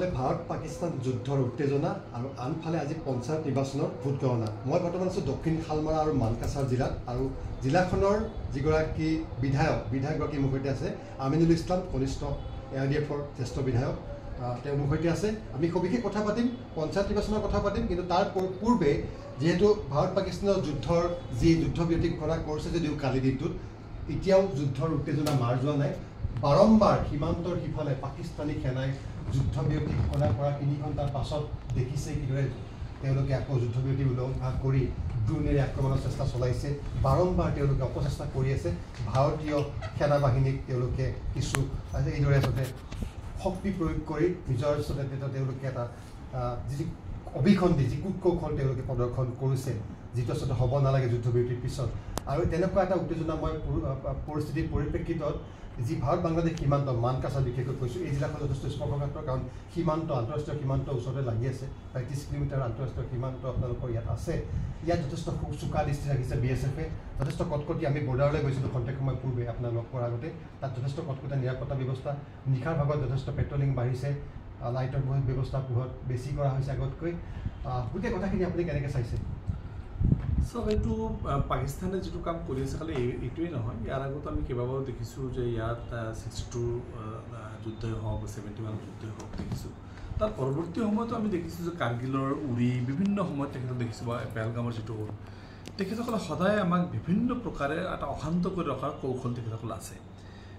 এফালে ভাৰত পাকিস্তান যুদ্ধৰ উত্তেজনা আৰু আনফালে আজি পঞ্চায়ত নিৰ্বাচনৰ ভোট গণনা। মই বৰ্তমান আছোঁ দক্ষিণ শালমৰা আৰু মানকাছাৰ জিলাত আৰু জিলাখনৰ যিগৰাকী বিধায়কগৰাকী মোৰ সৈতে আছে আমিনুল ইছলাম, কনিষ্ঠ ARDFৰ জ্যেষ্ঠ বিধায়ক। তেওঁ মোৰ সৈতে আছে। আমি সবিশেষ কথা পাতিম, পঞ্চায়ত নিৰ্বাচনৰ কথা পাতিম, কিন্তু তাৰ পূৰ্বে যিহেতু ভাৰত পাকিস্তানৰ যুদ্ধৰ যি যুদ্ধবিৰতি ঘোষণা কৰিছে যদিও কালি দিনটোত এতিয়াও যুদ্ধৰ উত্তেজনা মাৰ যোৱা নাই। বাৰম্বাৰ সীমান্তৰ সিফালে পাকিস্তানী সেনাই যুদ্ধবিৰতি ঘোষণা কৰা 3 ঘণ্টাৰ পাছত দেখিছে কিদৰে তেওঁলোকে আকৌ যুদ্ধবিৰতি উলংঘা কৰি ড্ৰোনেৰে আক্ৰমণৰ চেষ্টা চলাইছে। বাৰম্বাৰ তেওঁলোকে অপচেষ্টা কৰি আছে। ভাৰতীয় সেনাবাহিনীক তেওঁলোকে কিছু এইদৰে আচলতে শক্তি প্ৰয়োগ কৰি নিজৰ তেওঁলোকে এটা যি অভিসন্ধি যি কূটকৌশল তেওঁলোকে প্ৰদৰ্শন কৰিছে, যিটো আচলতে হ'ব নালাগে যুদ্ধবিৰতিৰ পিছত। আৰু তেনেকুৱা এটা উত্তেজনাময় পৰিস্থিতিৰ পৰিপ্ৰেক্ষিতত যি ভাৰত বাংলাদেশ সীমান্ত মানকাছাৰ বিশেষকৈ কৈছোঁ, এই জিলাখন যথেষ্ট স্পৰ্শকাতৰ, কাৰণ সীমান্ত আন্তঃৰাষ্ট্ৰীয় সীমান্ত ওচৰতে লাগি আছে। প্ৰায় 30 কিলোমিটাৰ আন্তঃৰাষ্ট্ৰীয় সীমান্ত আপোনালোকৰ ইয়াত আছে। ইয়াত যথেষ্ট চোকা দৃষ্টি ৰাখিছে BSF-এ। যথেষ্ট কটকটীয়া, আমি বৰ্ডাৰলৈ গৈছিলোঁ খন্তেক সময় পূৰ্বে আপোনাৰ লগ কৰাৰ আগতে। তাত যথেষ্ট কটকটীয়া নিৰাপত্তা ব্যৱস্থা, নিশাৰ ভাগত যথেষ্ট পেট্ৰলিং বাঢ়িছে, লাইটৰ ব্যৱস্থা পোহৰত বেছি কৰা হৈছে আগতকৈ। গোটেই কথাখিনি আপুনি কেনেকৈ চাইছে? সব এইটো পাকিস্তানে যেটো কাম কৰি আছে খালি এইটোৱে নহয়, ইয়াৰ আগত আমি কেইবাবাৰো দেখিছোঁ যে ইয়াত 62 যুদ্ধই হওক 71 যুদ্ধই হওক দেখিছোঁ। তাৰ পৰৱৰ্তী সময়তো আমি দেখিছোঁ যে কাৰ্গিলৰ উৰি বিভিন্ন সময়ত তেখেতক দেখিছোঁ, বা পেহেলগামৰ যিটো হ'ল, তেখেতসকলে সদায় আমাক বিভিন্ন প্ৰকাৰে এটা অশান্ত কৰি ৰখাৰ কৌশল তেখেতসকল আছে।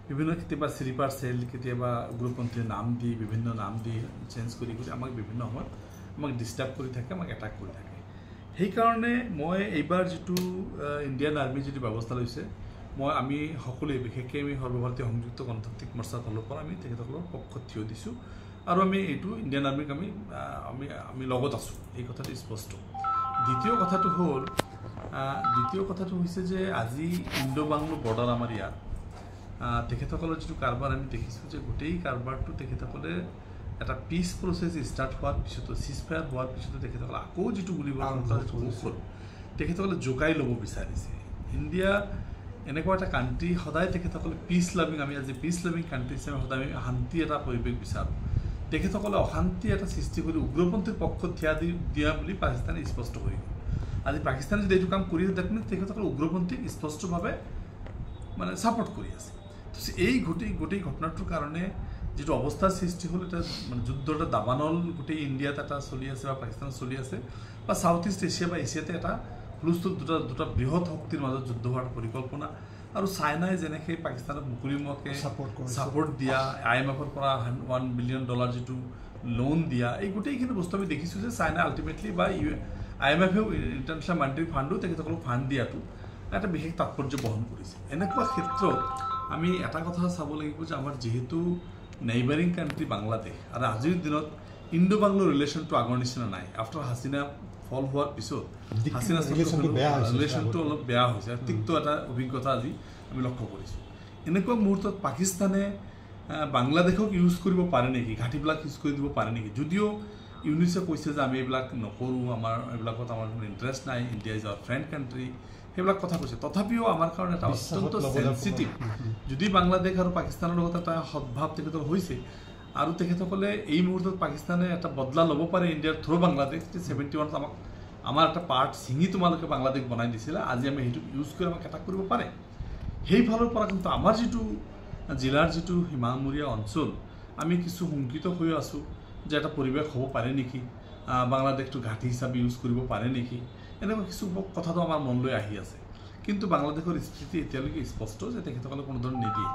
বিভিন্ন কেতিয়াবা শ্লিপাৰ চেল, কেতিয়াবা উগ্ৰপন্থীৰ নাম দি বিভিন্ন নাম দি চেঞ্জ কৰি আমাক বিভিন্ন সময়ত আমাক ডিষ্টাৰ্ব কৰি থাকে, আমাক এটাক কৰি থাকে। সেইকাৰণে মই এইবাৰ যিটো ইণ্ডিয়ান আৰ্মি যিটো ব্যৱস্থা লৈছে, আমি সকলোৱে বিশেষকৈ আমি সৰ্বভাৰতীয় সংযুক্ত গণতান্ত্ৰিক মৰ্চাৰ ফালৰ পৰা আমি তেখেতসকলৰ পক্ষত থিয় দিছোঁ, আৰু আমি এইটো ইণ্ডিয়ান আৰ্মিক আমি লগত আছোঁ, এই কথাটো স্পষ্ট। দ্বিতীয় কথাটো হৈছে যে আজি ইণ্ডো বাংলো বৰ্ডাৰ আমাৰ ইয়াত তেখেতসকলৰ যিটো কাৰবাৰ আমি দেখিছোঁ যে গোটেই কাৰবাৰটো তেখেতসকলে এটা পিচ প্ৰচেছ ষ্টাৰ্ট হোৱাৰ পিছতো, চিজফায়াৰ হোৱাৰ পিছতো তেখেতসকলে আকৌ যিটো গুলীবৰ্ষণ কৌশল তেখেতসকলে জোকাই ল'ব বিচাৰিছে। ইণ্ডিয়া এনেকুৱা এটা কাণ্ট্ৰি, সদায় তেখেতসকলে পিচ লাভিং, আমি আজি পিচ লাভিং কাণ্ট্ৰি হিচাপে সদায় আমি শান্তি এটা পৰিৱেশ বিচাৰোঁ। তেখেতসকলে অশান্তি এটা সৃষ্টি কৰি উগ্ৰপন্থীৰ পক্ষত থিয় দিয়া বুলি পাকিস্তানে স্পষ্ট কৰি গ'ল। আজি পাকিস্তানে যদি এইটো কাম কৰি আছে, তেখেতসকলে উগ্ৰপন্থীক স্পষ্টভাৱে মানে ছাপোৰ্ট কৰি আছে। এই গোটেই ঘটনাটোৰ কাৰণে যিটো অৱস্থাৰ সৃষ্টি হ'ল, এটা মানে যুদ্ধৰ এটা দাবানল গোটেই ইণ্ডিয়াত এটা চলি আছে বা পাকিস্তানত চলি আছে, বা চাউথ ইষ্ট এছিয়া বা এছিয়াতে এটা হুলস্থুল দুটা বৃহৎ শক্তিৰ মাজত যুদ্ধ হোৱাৰ পৰিকল্পনা। আৰু চাইনাই যেনেকৈ পাকিস্তানক মুকলিমুৱাকৈ ছাপোৰ্ট দিয়া, IMF-ৰ পৰা $1 বিলিয়ন যিটো লোন দিয়া, এই গোটেইখিনি বস্তু আমি দেখিছোঁ যে চাইনাই আল্টিমেটলি বা IMF-এও ইণ্টাৰনেশ্যনেল মনিটাৰী ফাণ্ডো তেখেতসকলক ফাণ্ড দিয়াটো এটা বিশেষ তাৎপৰ্য বহন কৰিছে। এনেকুৱা ক্ষেত্ৰত আমি এটা কথা চাব লাগিব যে আমাৰ যিহেতু নেইবাৰিং কাণ্ট্ৰি বাংলাদেশ, আৰু আজিৰ দিনত ইণ্ডো বাংলো ৰিলেশ্যনটো আগৰ নিচিনা নাই। আফটাৰ হাছিনা ফল হোৱাৰ পিছত ৰিলেশ্যনটো অলপ বেয়া হৈছে, তিক্ত এটা অভিজ্ঞতা আজি আমি লক্ষ্য কৰিছোঁ। এনেকুৱা মুহূৰ্তত পাকিস্তানে বাংলাদেশক ইউজ কৰিব পাৰে নেকি, ঘাটিবিলাক ইউজ কৰি দিব পাৰে নেকি? যদিও ইউনিছে কৈছে যে আমি এইবিলাক নকৰোঁ, এইবিলাকত আমাৰ কোনো ইণ্টাৰেষ্ট নাই, India is our friend country, সেইবিলাক কথা কৈছে। তথাপিও আমাৰ কাৰণে এটা অত্যন্ত চেঞ্চিটিভ, যদি বাংলাদেশ আৰু পাকিস্তানৰ লগত এটা সদ্ভাৱ তেখেতৰ হৈছে, আৰু তেখেতসকলে এই মুহূৰ্তত পাকিস্তানে এটা বদলা ল'ব পাৰে ইণ্ডিয়াৰ থ্ৰু বাংলাদেশ, 71ত আমাৰ এটা পাৰ্ট ছিঙি তোমালোকে বাংলাদেশ বনাই দিছিলে, আজি আমি সেইটো ইউজ কৰি আমাক এটাক কৰিব পাৰে। সেইফালৰ পৰা কিন্তু আমাৰ যিটো জিলাৰ যিটো সীমামূৰীয়া অঞ্চল, আমি কিছু শংকিত হৈ আছোঁ যে এটা পৰিৱেশ হ'ব পাৰে নেকি, বাংলাদেশটো ঘাটি হিচাপে ইউজ কৰিব পাৰে নেকি, এনেকুৱা কিছু কথাটো আমাৰ মনলৈ আহি আছে। কিন্তু বাংলাদেশৰ স্থিতি এতিয়ালৈকে স্পষ্ট যে তেখেতসকলে কোনো ধৰণৰ নিদিয়ে।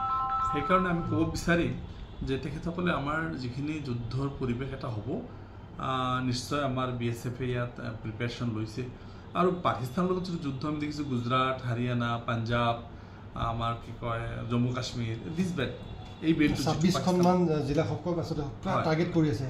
সেইকাৰণে আমি ক'ব বিচাৰিম যে তেখেতসকলে আমাৰ যিখিনি যুদ্ধৰ পৰিৱেশ এটা হ'ব, নিশ্চয় আমাৰ BSF-এ ইয়াত প্ৰিপেৰেশ্যন লৈছে। আৰু পাকিস্তানৰ লগত যিটো যুদ্ধ আমি দেখিছোঁ, গুজৰাট, হাৰিয়ানা, পাঞ্জাৱ, আমাৰ কি কয় জম্মু কাশ্মীৰ, এই বেল্টটো 26খনমান জিলাসকল আচলতে টাৰ্গেট কৰি আছে।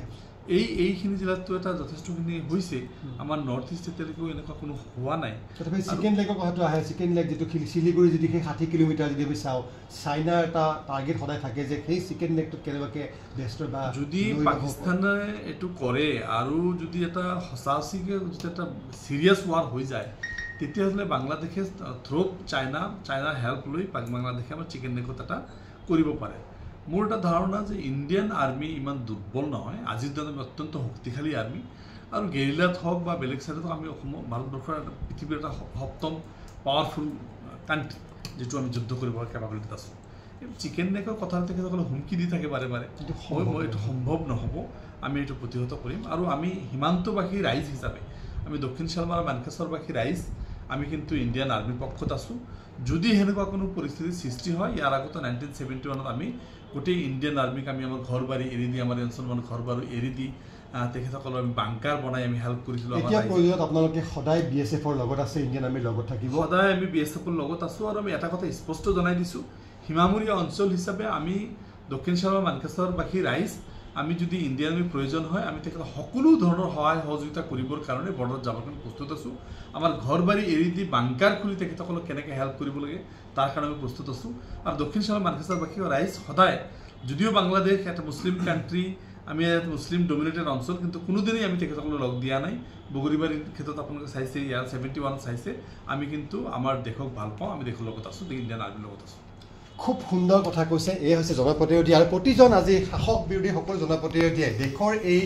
এইখিনি জিলাততো এটা যথেষ্টখিনি হৈছে। আমাৰ নৰ্থ ইষ্ট এতিয়ালৈকেও এনেকুৱা কোনো হোৱা নাই। তথাপি চিকেন লেগৰ কথাটো আহে, চিকেন লেগ যিটো শিলিগুৰি যদি সেই 60 কিলোমিটাৰ যদি আমি চাওঁ, চাইনাৰ এটা টাৰ্গেট সদায় থাকে যে সেই চিকেন লেগটোত কেনেবাকৈ ব্যস্ত বা যদি পাকিস্তানে এইটো কৰে আৰু যদি এটা সঁচাচিকৈ যদি এটা চিৰিয়াছ ৱাৰ হৈ যায়, তেতিয়াহ'লে বাংলাদেশে থ্ৰু চাইনাৰ হেল্প লৈ বাংলাদেশে আমাৰ চিকেন লেগত এটা কৰিব পাৰে। মোৰ এটা ধাৰণা যে ইণ্ডিয়ান আৰ্মি ইমান দুৰ্বল নহয়, আজিৰ দিনত আমি অত্যন্ত শক্তিশালী আৰ্মি, আৰু গেৰিলাত হওক বা বেলেগ চাইডত আমি অসমৰ ভাৰতবৰ্ষৰ পৃথিৱীৰ এটা সপ্তম পাৱাৰফুল কাণ্ট্ৰি, যিটো আমি যুদ্ধ কৰিব কেপাবিলিটিত আছোঁ। চিকেন নেকৰ কথা তেখেতসকলে হুমকি দি থাকে বাৰে বাৰে, মই এইটো সম্ভৱ নহ'ব, আমি এইটো প্ৰতিহত কৰিম। আৰু আমি সীমান্তবাসী ৰাইজ হিচাপে, আমি দক্ষিণ শালমাৰা মানকাছৰবাসী ৰাইজ, আমি কিন্তু ইণ্ডিয়ান আৰ্মিৰ পক্ষত আছোঁ। যদি সেনেকুৱা কোনো পৰিস্থিতিৰ সৃষ্টি হয়, ইয়াৰ আগতে 1971 আমি গোটেই ইণ্ডিয়ান আৰ্মিক আমি আমাৰ ঘৰ বাৰী এৰি দি, আমাৰ অঞ্চল মানে ঘৰ বাৰী এৰি দি তেখেতসকলৰ আমি বাংকাৰ বনাই আমি হেল্প কৰিছিলোঁ। এতিয়া প্ৰয়োজনত আপোনালোকে সদায় BSFৰ লগত আছে, ইণ্ডিয়ান আৰ্মিৰ লগত থাকিব, সদায় আমি BSFৰ লগত আছোঁ। আৰু আমি এটা কথা স্পষ্ট জনাই দিছোঁ, সীমামূৰীয়া অঞ্চল হিচাপে আমি দক্ষিণ শালমাৰা মানকাছৰবাসী ৰাইজ, আমি যদি ইণ্ডিয়ান আৰ্মিৰ প্ৰয়োজন হয়, আমি তেখেতক সকলো ধৰণৰ সহায় সহযোগিতা কৰিবৰ কাৰণে বৰ্ডাৰত যাবৰ কাৰণে প্ৰস্তুত আছোঁ। আমাৰ ঘৰ বাৰী এৰি দি বাংকাৰ খুলি তেখেতসকলক কেনেকৈ হেল্প কৰিব লাগে তাৰ কাৰণে আমি প্ৰস্তুত আছোঁ। আৰু দক্ষিণ শালমাৰা মানকাছৰবাসী ৰাইজ সদায়, যদিও বাংলাদেশ এটা মুছলিম কাণ্ট্ৰি, আমি এটা মুছলিম ডমিনেটেড অঞ্চল, কিন্তু কোনোদিনেই আমি তেখেতসকলক লগ দিয়া নাই। বগৰীবাৰীৰ ক্ষেত্ৰত আপোনালোকে চাইছে, ইয়াৰ 71 চাইছে, আমি কিন্তু আমাৰ দেশক ভাল পাওঁ, আমি দেশৰ লগত আছোঁ, ইণ্ডিয়ান আৰ্মিৰ লগত আছোঁ। খুব সুন্দৰ কথা কৈছে। এই হৈছে জনপ্ৰতিনিধি, আৰু প্ৰতিজন আজি শাসক বিৰোধী সকলো জনপ্ৰতিনিধিয়ে দেশৰ এই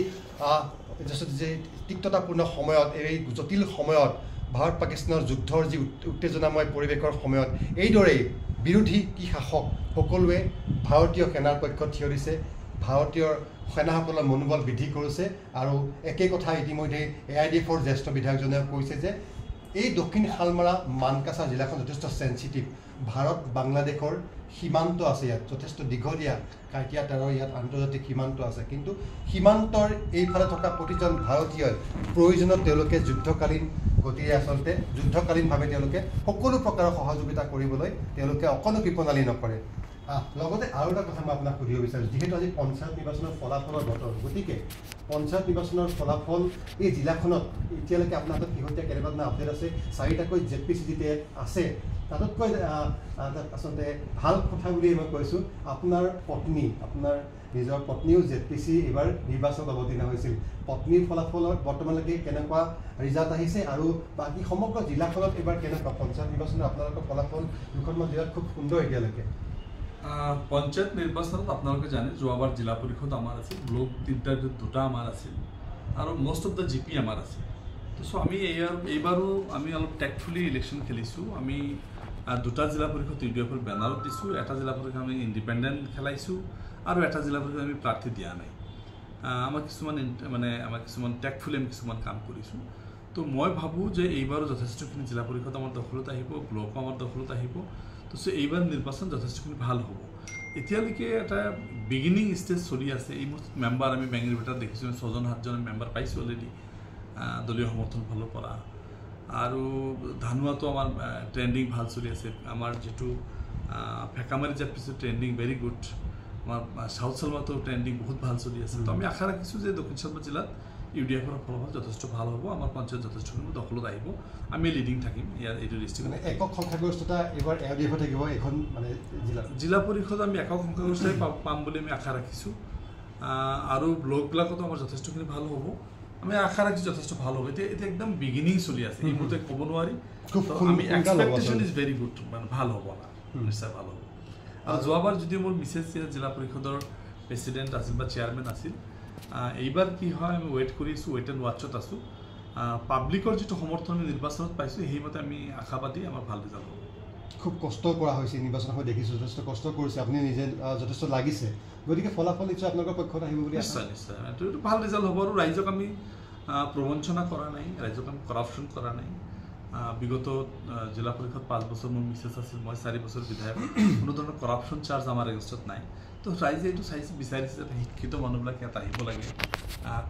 যে তিক্ততাপূৰ্ণ সময়ত, এই জটিল সময়ত, ভাৰত পাকিস্তানৰ যুদ্ধৰ যি উত্তেজনাময় পৰিৱেশৰ সময়ত এইদৰেই বিৰোধী কি শাসক সকলোৱে ভাৰতীয় সেনাৰ পক্ষত থিয় দিছে, ভাৰতীয় সেনাসকলৰ মনোবল বৃদ্ধি কৰিছে। আৰু একেই কথা ইতিমধ্যে AIDFৰ জ্যেষ্ঠ বিধায়কজনে কৈছে যে এই দক্ষিণ শালমাৰা মানকাছাৰ জিলাখন যথেষ্ট চেঞ্চিটিভ, ভাৰত বাংলাদেশৰ সীমান্ত আছে, ইয়াত যথেষ্ট দীঘলীয়া কাইটিয়া 13 ইয়াত আন্তৰ্জাতিক সীমান্ত আছে, কিন্তু সীমান্তৰ এইফালে থকা প্ৰতিজন ভাৰতীয়ই প্ৰয়োজনত তেওঁলোকে যুদ্ধকালীন গতিৰে, আচলতে যুদ্ধকালীনভাৱে তেওঁলোকে সকলো প্ৰকাৰৰ সহযোগিতা কৰিবলৈ তেওঁলোকে অকণো কৃপণালি নকৰে। লগতে আৰু এটা কথা মই আপোনাক সুধিব বিচাৰোঁ, যিহেতু আজি পঞ্চায়ত নিৰ্বাচনৰ ফলাফলৰ বতৰ, গতিকে পঞ্চায়ত নিৰ্বাচনৰ ফলাফল এই জিলাখনত এতিয়ালৈকে আপোনাৰ হাতত শেহতীয়া কেনেকুৱা ধৰণৰ আপডেট আছে? 4টাকৈ ZPCT আছে, তাতোতকৈ আচলতে ভাল কথা বুলি মই কৈছোঁ, আপোনাৰ পত্নী, আপোনাৰ নিজৰ পত্নীও ZPC এইবাৰ নিৰ্বাচনত অৱতীৰ্ণ হৈছিল। পত্নীৰ ফলাফলত বৰ্তমানলৈকে কেনেকুৱা ৰিজাল্ট আহিছে, আৰু বাকী সমগ্ৰ জিলাখনত এইবাৰ কেনেকুৱা পঞ্চায়ত নিৰ্বাচনৰ আপোনালোকৰ ফলাফল? দুখনমান জিলাত খুব সুন্দৰ এতিয়ালৈকে। পঞ্চায়ত নিৰ্বাচনত আপোনালোকে জানে, যোৱাবাৰ জিলা পৰিষদ আমাৰ আছিল, ব্লক 2টা আমাৰ আছিল, আৰু মষ্ট অফ দ্য GP আমাৰ আছিল। চ' আমি এইবাৰো আমি অলপ টেকফুলি ইলেকশ্যন খেলিছোঁ। আমি 2টা জিলা পৰিষদ UDFৰ বেনাৰত দিছোঁ, এটা জিলা পৰিষদ আমি ইণ্ডিপেণ্ডেণ্ট খেলাইছোঁ, আৰু এটা জিলা পৰিষদ আমি প্ৰাৰ্থী দিয়া নাই। আমাৰ কিছুমান টেকফুলি আমি কিছুমান কাম কৰিছোঁ। তো মই ভাবোঁ যে এইবাৰো যথেষ্টখিনি জিলা পৰিষদ আমাৰ দখলত আহিব, ব্লকো আমাৰ দখলত আহিব। তো এইবাৰ নিৰ্বাচন যথেষ্টখিনি ভাল হ'ব। এতিয়ালৈকে এটা বিগিনিং ষ্টেজ চলি আছে। এই মেম্বাৰ আমি বেংগলুৰুত দেখিছোঁ, 6-7জন মেম্বাৰ পাইছোঁ অলৰেডি দলীয় সমৰ্থন ফালৰ পৰা। আৰু ধানুৱাটো আমাৰ ট্ৰেণ্ডিং ভাল চলি আছে। আমাৰ যিটো Phekamari ZPC trending very good, আমাৰ চাউথ শালমাৰাটো ট্ৰেণ্ডিং বহুত ভাল চলি আছে। তো আমি আশা ৰাখিছোঁ যে দক্ষিণ শালমাৰা জিলাত UDFৰ ফলাফল যথেষ্ট ভাল হ'ব, আমাৰ পঞ্চায়ত যথেষ্টখিনি দখলত আহিব, আমি লিডিং থাকিম ইয়াৰ এইটো ডিষ্ট্ৰিক্ট। একক সংখ্যাগৰিষ্ঠতা এইবাৰ AIDF থাকিব এইখন জিলা পৰিষদ, আমি একক সংখ্যাগৰিষ্ঠতাই পাম বুলি আমি আশা ৰাখিছোঁ। আৰু ব্লকবিলাকতো আমাৰ যথেষ্টখিনি ভাল হ'ব, আমি আশা ৰাখিছোঁ যথেষ্ট ভাল হ'ব। এতিয়া একদম বিগিনিং চলি আছে, এই মুহূৰ্তে ক'ব নোৱাৰি। আমি এক্সপেক্টেশ্যন ইজ ভেৰি গুড, মানে ভাল হ'ব, নিশ্চয় ভাল হ'ব। আৰু যোৱাবাৰ যদিও মোৰ মিছেছ জিলা পৰিষদৰ প্ৰেচিডেণ্ট আছিল বা চেয়াৰমেন আছিল, এইবাৰ কি হয় আমি ৱেইট কৰিছোঁ, ৱেইট এণ্ড ৱাটছত আছোঁ। পাব্লিকৰ যিটো সমৰ্থন আমি নিৰ্বাচনত পাইছোঁ, সেইমতে আমি আশাবাদী আমাৰ ভাল ৰিজাল্ট হ'ব। খুব কষ্ট কৰা হৈছে নিৰ্বাচন হৈ দেখিছোঁ, যথেষ্ট কষ্ট কৰিছে, আপুনি নিজে যথেষ্ট লাগিছে, গতিকে ফলাফল নিশ্চয় আপোনালোকৰ পক্ষত আহিব বুলি নিশ্চয় নিশ্চয় এইটো ভাল ৰিজাল্ট হ'ব। আৰু ৰাইজক আমি প্ৰবঞ্চনা কৰা নাই, ৰাইজক আমি কৰাপশ্যন কৰা নাই। বিগত জিলা পৰিষদ 5 বছৰ মোৰ মিছেছ আছিল, মই 4 বছৰ বিধায়ক, কোনো ধৰণৰ কৰাপশ্যন চাৰ্জ আমাৰ এগেইনষ্টত নাই। তো ৰাইজে এইটো বিচাৰিছে যে শিক্ষিত মানুহবিলাক ইয়াত আহিব লাগে,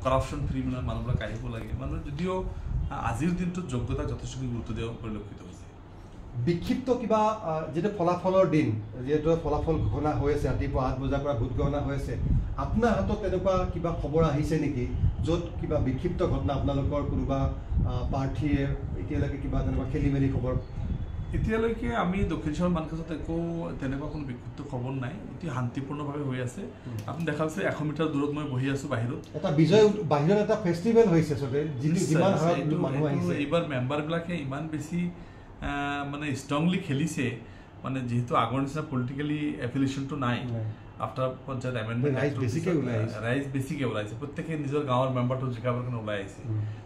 কৰাপশ্যন ফ্ৰী মানুহবিলাক আহিব লাগে। মানুহ যদিও আজিৰ দিনটোত যোগ্যতাক যথেষ্টখিনি গুৰুত্ব দিয়া পৰিলক্ষিত হৈছে। বিক্ষিপ্ত কিবা যিটো ফলাফলৰ দিন, যিহেতু ফলাফল ঘোষণা হৈ আছে, ৰাতিপুৱা 8 বজাৰ পৰা ভোট গণনা হৈ আছে, আপোনাৰ হাতত তেনেকুৱা কিবা খবৰ আহিছে নেকি য'ত কিবা বিক্ষিপ্ত ঘটনা আপোনালোকৰ কোনোবা প্ৰাৰ্থীয়ে এতিয়ালৈকে কিবা তেনেকুৱা খেলি মেলি খবৰ? এতিয়ালৈকে আমি দক্ষিণ শালমাৰা মানকাছাৰত একো তেনেকুৱা কোনো বিক্ষিপ্ত খবৰ নাই, অতি শান্তিপূৰ্ণভাৱে হৈ আছে। আপুনি দেখা পাইছে 100 মিটাৰ দূৰত মই বহি আছোঁ বাহিৰত। এটা বিজয় বাহিৰত এটা ফেষ্টিভেল হৈছে চবে, যিমান মানুহ আহিছে। এইবাৰ মেম্বাৰবিলাকে ইমান বেছি মানে ষ্ট্ৰংলি খেলিছে, মানে যিহেতু আগৰ নিচিনা পলিটিকেলি এফিলিয়েশ্যনটো নাই, আফটাৰ পঞ্চায়ত এমেণ্ডমেণ্ট ৰাইজ বেছিকৈ ওলাইছে প্ৰত্যেকে নিজৰ গাঁৱৰ মেম্বাৰটো জিকাবৰ কাৰণে ওলাই আহিছে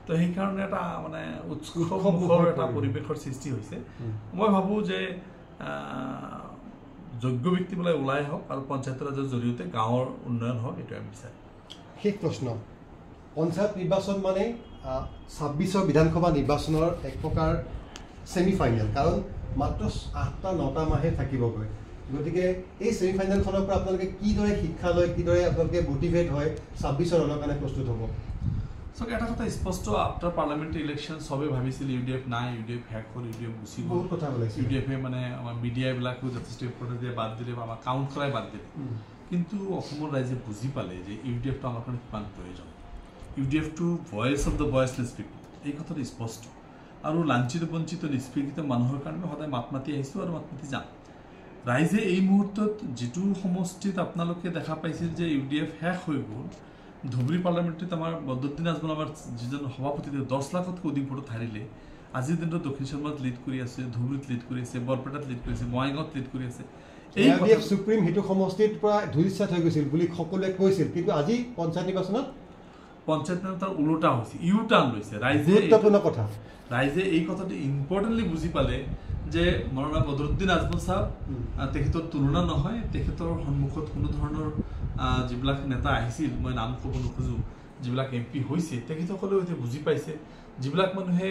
তো সেইকাৰণে এটা মানে উৎসৱমুখৰ এটা পৰিৱেশৰ সৃষ্টি হৈছে মই ভাবোঁ যে যোগ্য ব্যক্তিবিলাক ওলাই হওক আৰু পঞ্চায়ত ৰাজৰ জৰিয়তে গাঁৱৰ উন্নয়ন হওক এইটো আমি বিচাৰোঁ শেষ প্ৰশ্ন পঞ্চায়ত নিৰ্বাচন মানে ২৬ৰ বিধানসভা নিৰ্বাচনৰ এক প্ৰকাৰ ছেমি ফাইনেল কাৰণ মাত্ৰ ৮-৯টা মাহে থাকিবগৈ গতিকে এই ছেমি ফাইনেলখনৰ পৰা আপোনালোকে কিদৰে শিক্ষা লয় কিদৰে আপোনালোকে মটিভেট হয় ২৬ৰ ৰণৰ কাৰণে প্ৰস্তুত হ'ব চাওক এটা কথা স্পষ্ট আফটাৰ পাৰ্লামেণ্টাৰী ইলেকশ্যন চবেই ভাবিছিল UDF নাই UDF শেষ হ'ল UDF গুচি গ'ল বহুত কথা ওলাইছে UDFে মানে আমাৰ মিডিয়াবিলাকেও যথেষ্ট ইম্পৰ্টেণ্ট দিয়ে বাদ দিলে আমাৰ কাউণ্ট কৰাই বাদ দিলে কিন্তু অসমৰ ৰাইজে বুজি পালে যে UDFটো আমাৰ কাৰণে কিমান প্ৰয়োজন UDFটো ভয়েচ অফ দ্য ভয়েচলেছ পিপল এই কথাটো স্পষ্ট আৰু লাঞ্ছিত বঞ্চিত নিষ্পেষিত মানুহৰ কাৰণে সদায় মাত মাতি আহিছোঁ আৰু মাত মাতি যাম ৰাইজে এই মুহূৰ্তত যিটো সমষ্টিত আপোনালোকে দেখা পাইছিল যে UDF শেষ হৈ গ'ল ধুবুৰী পাৰ্লামেণ্টত আমাৰ বদৰুদ্দিন আজমল আমাৰ যিজন সভাপতি 10 লাখতকৈ অধিক ভোটত হাৰিলে আজিৰ দিনটো দক্ষিণ চৰমাত লিড কৰি আছে ধুবুৰীত লিড কৰি আছে বৰপেটাত লিড কৰি আছে বঙাইগাঁৱত লিড কৰি আছে এই UDF সুপ্ৰিম হিটো সমষ্টিৰ পৰা ধুৰিচাত হৈ গৈছিল বুলি সকলোৱে কৈছিল কিন্তু আজি পঞ্চায়ত নিৰ্বাচনত তাৰ উলোটা হৈছে ইউ টাৰ্ণ লৈছে ৰাইজে গুৰুত্বপূৰ্ণ কথা ৰাইজে এই কথাটো ইম্পৰ্টেণ্টলি বুজি পালে যে মৌলানা বদৰুদ্দিন আজমল সাহেব তেখেতৰ তুলনা নহয় তেখেতৰ সন্মুখত কোনো ধৰণৰ যিবিলাক নেতা আহিছিল মই নাম ক'ব নোখোজোঁ যিবিলাক MP হৈছে তেখেতসকলেও এতিয়া বুজি পাইছে যিবিলাক মানুহে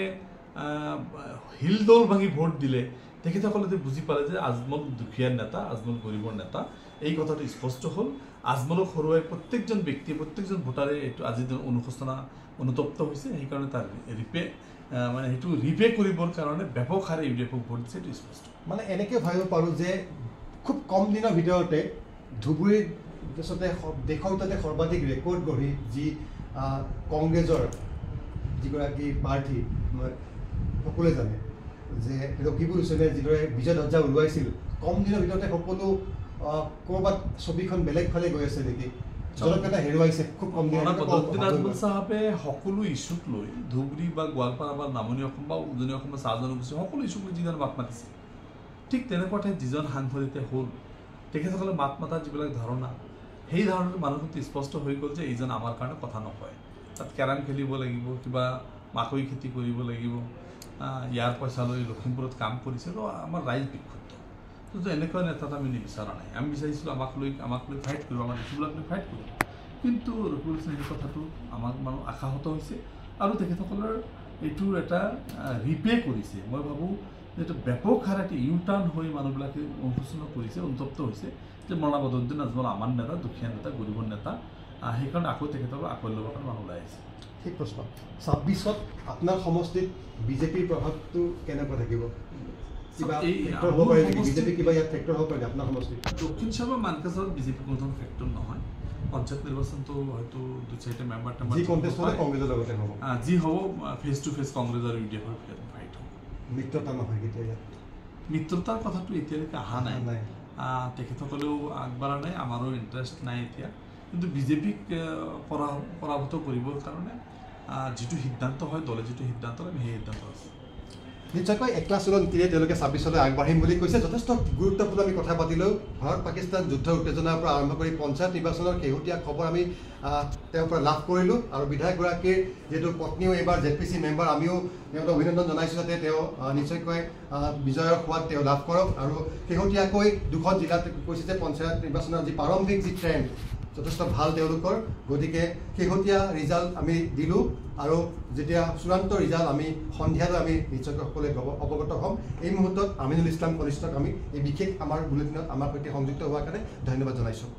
হিলদৌল ভাঙি ভোট দিলে তেখেতসকলে বুজি পালে যে আজমল দুখীয়াৰ নেতা আজমল গৰীবৰ নেতা এই কথাটো স্পষ্ট হ'ল আজমলক হৰুৱাই প্ৰত্যেকজন ব্যক্তিয়ে প্ৰত্যেকজন ভোটাৰে এইটো আজিৰ দিন অনুশোচনা অনুতপ্ত হৈছে সেইকাৰণে তাৰ মানে সেইটো ৰিপে কৰিবৰ কাৰণে ব্যাপক হাৰে UDFক ভোট দিছে এইটো স্পষ্ট মানে এনেকৈ ভাবিব পাৰোঁ যে খুব কম দিনৰ ভিতৰতে ধুবুৰীত দেশতে দেশৰ ভিতৰতে সৰ্বাধিক ৰেকৰ্ড গঢ়ি যি কংগ্ৰেছৰ যিগৰাকী প্ৰাৰ্থী সকলোৱে জানে যে ৰকিবুল হুছেইনে যিদৰে বিজয় ধ্বজা উৰুৱাইছিল কম দিনৰ ভিতৰতে সকলো ক'ৰবাত ছবিখন বেলেগ ফালে গৈ আছে নেকি জনপ্ৰিয়তা হেৰুৱাইছে খুব কম দিনত বদৰুদ্দিন আজমল সাহেবে সকলো ইস্যুক লৈ ধুবুৰী বা গোৱালপাৰা বা নামনি অসম বা উজনি অসম বা চাহ জনগোষ্ঠী সকলো ইস্যুক লৈ যিজন মাত মাতিছে ঠিক তেনেকুৱা ঠাইত যিজন সাংসদ এতিয়া হ'ল তেখেতসকলে মাত মাতাৰ যিবিলাক ধাৰণা সেই ধাৰণাটো মানুহটো স্পষ্ট হৈ গ'ল যে এইজন আমাৰ কাৰণে কথা নকয় তাত কেৰাম খেলিব লাগিব কিবা মাকৈ খেতি কৰিব লাগিব ইয়াৰ পইচা লৈ লখিমপুৰত কাম কৰিছে তো আমাৰ ৰাইজ বিক্ষুব্ধ তো এনেকুৱা নেতাত আমি নিবিচাৰা নাই আমি বিচাৰিছিলোঁ আমাক লৈ ফাইট কৰিব আমাৰ ইছ্যুবিলাক লৈ ফাইট কৰিব কিন্তু ৰকিবুল হুছেইনে সেই কথাটো আমাক মানুহ আশাহত হৈছে আৰু তেখেতসকলৰ এইটোৰ এটা ৰিপে কৰিছে মই ভাবোঁ যে এইটো ব্যাপক হাৰত ইউ টাৰ্ণ হৈ মানুহবিলাকে অনুশোচনা কৰিছে অনুতপ্ত হৈছে যে মৌলানা বদৰুদ্দিন আজমল আমাৰ নেতা দুখীয়া নেতা গৰীবৰ নেতা সেইকাৰণে আকৌ তেখেতক আকৌ ল'বৰ কাৰণে মানুহ ওলাই আহিছে ঠিক প্ৰশ্ন ২৬ত আপোনাৰ সমষ্টিত বিজেপিৰ প্ৰভাৱটো কেনেকুৱা থাকিব দক্ষিণ চৰমাৰ মানকাছাৰত বিজেপি কোনো ধৰণৰ ফেক্টৰ নহয় পঞ্চায়ত নিৰ্বাচনটো হয়তো 2-4টা মেম্বাৰ যি হ'ব ফেচ টু ফেচ কংগ্ৰেছ আৰু UDFৰ ফাইট হ'ব মিত্ৰতা নহয় কেতিয়া মিত্ৰতাৰ কথাটো এতিয়ালৈকে অহা নাই তেখেতসকলেও আগবাঢ়া নাই আমাৰো ইণ্টাৰেষ্ট নাই এতিয়া কিন্তু বিজেপিক পৰাভূত কৰিবৰ কাৰণে যিটো সিদ্ধান্ত হয় দলে যিটো সিদ্ধান্ত লয় আমি সেই সিদ্ধান্ত আছে নিশ্চয়কৈ একলা চলৰ নীতিৰে তেওঁলোকে ২৬লৈ আগবাঢ়িম বুলি কৈছে যথেষ্ট গুৰুত্বপূৰ্ণ আমি কথা পাতিলেও ভাৰত পাকিস্তান যুদ্ধৰ উত্তেজনাৰ পৰা আৰম্ভ কৰি পঞ্চায়ত নিৰ্বাচনৰ শেহতীয়া খবৰ আমি তেওঁৰ পৰা লাভ কৰিলোঁ আৰু বিধায়কগৰাকীৰ যিহেতু পত্নীও এইবাৰ ZPC মেম্বাৰ আমিও তেওঁক অভিনন্দন জনাইছোঁ যাতে তেওঁ নিশ্চয়কৈ বিজয়ৰ সোৱাদ তেওঁ লাভ কৰক আৰু শেহতীয়াকৈ দুখন জিলাত কৈছে যে পঞ্চায়ত নিৰ্বাচনৰ যি প্ৰাৰম্ভিক যি ট্ৰেণ্ড যথেষ্ট ভাল তেওঁলোকৰ গতিকে শেহতীয়া ৰিজাল্ট আমি দিলোঁ আৰু যেতিয়া চূড়ান্ত ৰিজাল্ট আমি সন্ধিয়ালৈ আমি নিশ্চয়কৈ সকলোৱে অৱগত হ'ম এই মুহূৰ্তত আমিনুল ইছলাম কনিষ্ঠক আমি এই বিশেষ আমাৰ বুলেটিনত আমাৰ সৈতে সংযুক্ত হোৱাৰ কাৰণে ধন্যবাদ জনাইছোঁ